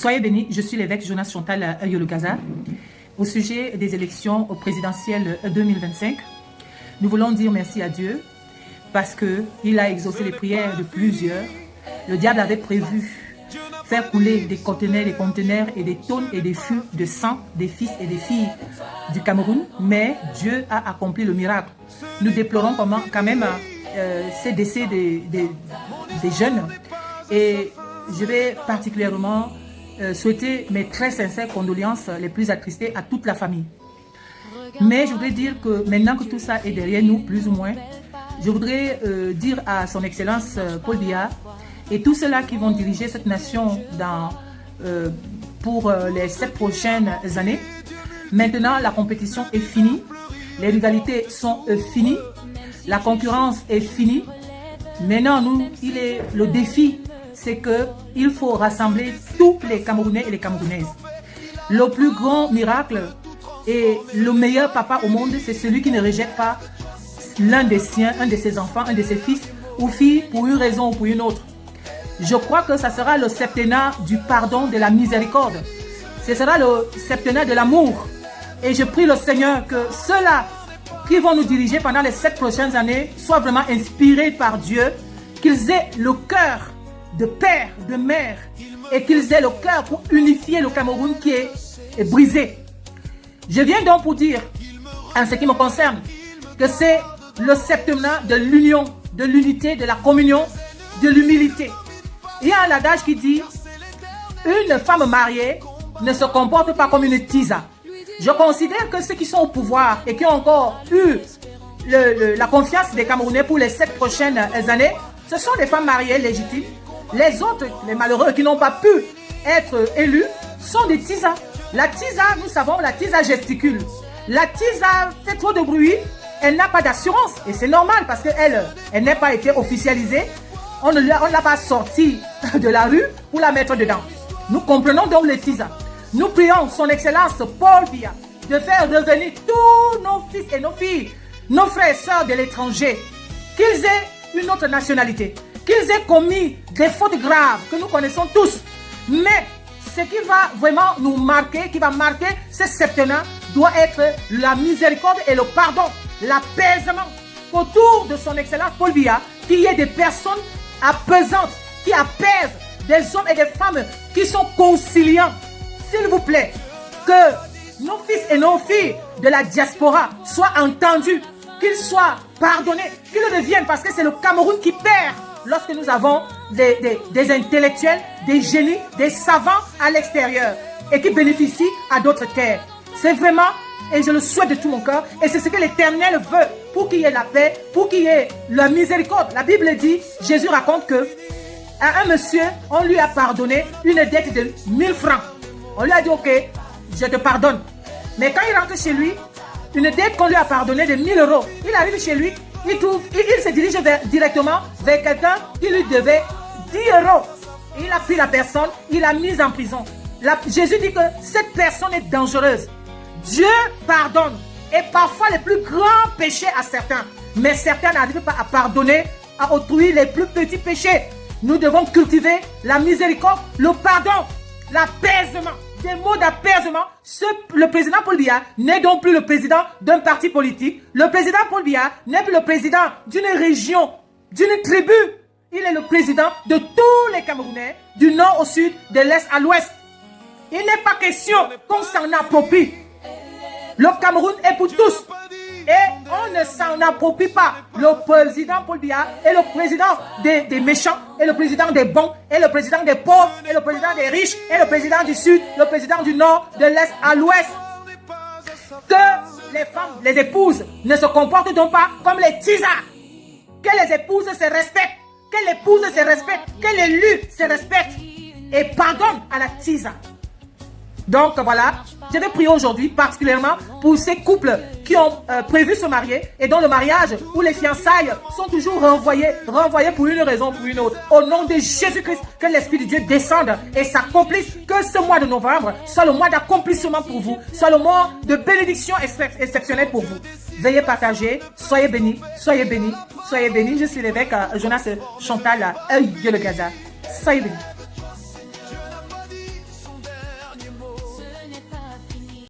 Soyez bénis, je suis l'évêque Jonas Chantal Yolo-Gaza. Au sujet des élections présidentielles 2025, nous voulons dire merci à Dieu parce qu'il a exaucé les prières de plusieurs. Le diable avait prévu faire couler des conteneurs et des tonnes et des fûts de sang des fils et des filles du Cameroun, mais Dieu a accompli le miracle. Nous déplorons quand même ces décès des jeunes et je vais particulièrement souhaiter mes très sincères condoléances les plus attristées à toute la famille. Mais je voudrais dire que maintenant que tout ça est derrière nous, plus ou moins, je voudrais dire à son Excellence Paul Biya et tous ceux-là qui vont diriger cette nation pour les 7 prochaines années, maintenant la compétition est finie, les rivalités sont finies, la concurrence est finie. Maintenant, le défi, c'est qu'il faut rassembler tous les Camerounais et les Camerounaises. Le plus grand miracle et le meilleur papa au monde, c'est celui qui ne rejette pas l'un des siens, un de ses enfants, un de ses fils ou filles pour une raison ou pour une autre. Je crois que ça sera le septennat du pardon, de la miséricorde. Ce sera le septennat de l'amour. Et je prie le Seigneur que ceux-là qui vont nous diriger pendant les 7 prochaines années soient vraiment inspirés par Dieu, qu'ils aient le cœur de père, de mère, et qu'ils aient le cœur pour unifier le Cameroun qui est brisé. Je viens donc pour dire, en ce qui me concerne, que c'est le septennat de l'union, de l'unité, de la communion, de l'humilité. Il y a un adage qui dit, une femme mariée ne se comporte pas comme une tisa. Je considère que ceux qui sont au pouvoir et qui ont encore eu la confiance des Camerounais pour les 7 prochaines années, ce sont des femmes mariées légitimes. Les autres, les malheureux qui n'ont pas pu être élus, sont des tisas. La tisa, nous savons, la tisa gesticule. La tisa fait trop de bruit, elle n'a pas d'assurance. Et c'est normal parce qu'elle n'a pas été officialisée. On ne l'a pas sortie de la rue pour la mettre dedans. Nous comprenons donc les tisas. Nous prions son Excellence Paul Biya de faire revenir tous nos fils et nos filles, nos frères et sœurs de l'étranger, qu'ils aient une autre nationalité, qu'ils aient commis des fautes graves que nous connaissons tous. Mais ce qui va vraiment nous marquer, qui va marquer ce septennat, doit être la miséricorde et le pardon, l'apaisement. Autour de son Excellence Paul Biya, qu'il y ait des personnes apaisantes, qui apaisent, des hommes et des femmes qui sont conciliants. S'il vous plaît, que nos fils et nos filles de la diaspora soient entendus, qu'ils soient pardonnés, qu'ils reviennent, parce que c'est le Cameroun qui perd lorsque nous avons des intellectuels, des génies, des savants à l'extérieur et qui bénéficient à d'autres terres. C'est vraiment, et je le souhaite de tout mon cœur, et c'est ce que l'Éternel veut pour qu'il y ait la paix, pour qu'il y ait la miséricorde. La Bible dit, Jésus raconte que à un monsieur, on lui a pardonné une dette de 1000 francs. On lui a dit, ok, je te pardonne. Mais quand il rentre chez lui, une dette qu'on lui a pardonnée de 1000 euros, il arrive chez lui, il se dirige directement vers quelqu'un qui lui devait 10 euros. Il a pris la personne, il l'a mise en prison. Jésus dit que cette personne est dangereuse. Dieu pardonne. Et parfois les plus grands péchés à certains. Mais certains n'arrivent pas à pardonner à autrui les plus petits péchés. Nous devons cultiver la miséricorde, le pardon, l'apaisement. Des mots d'apaisement. Le président Paul Biya n'est donc plus le président d'un parti politique. Le président Paul Biya n'est plus le président d'une région, d'une tribu. Il est le président de tous les Camerounais, du nord au sud, de l'est à l'ouest. Il n'est pas question qu'on s'en approprie. Le Cameroun est pour tous. Et on ne s'en approprie pas. Le président Paul Biya est le président des méchants, et le président des bons, et le président des pauvres, et le président des riches, et le président du sud, le président du nord, de l'est à l'ouest. Que les femmes, les épouses, ne se comportent donc pas comme les tisas. Que les épouses se respectent, que l'épouse se respecte, que l'élu se respecte et pardonne à la tisa. Donc voilà, je vais prier aujourd'hui particulièrement pour ces couples qui ont prévu se marier et dont le mariage ou les fiançailles sont toujours renvoyés pour une raison ou pour une autre. Au nom de Jésus-Christ, que l'Esprit de Dieu descende et s'accomplisse, que ce mois de novembre soit le mois d'accomplissement pour vous, soit le mois de bénédiction exceptionnelle pour vous. Veuillez partager, soyez bénis, soyez bénis, soyez bénis. Je suis l'évêque Jonas Chantal Yolo-Gaza. Soyez bénis.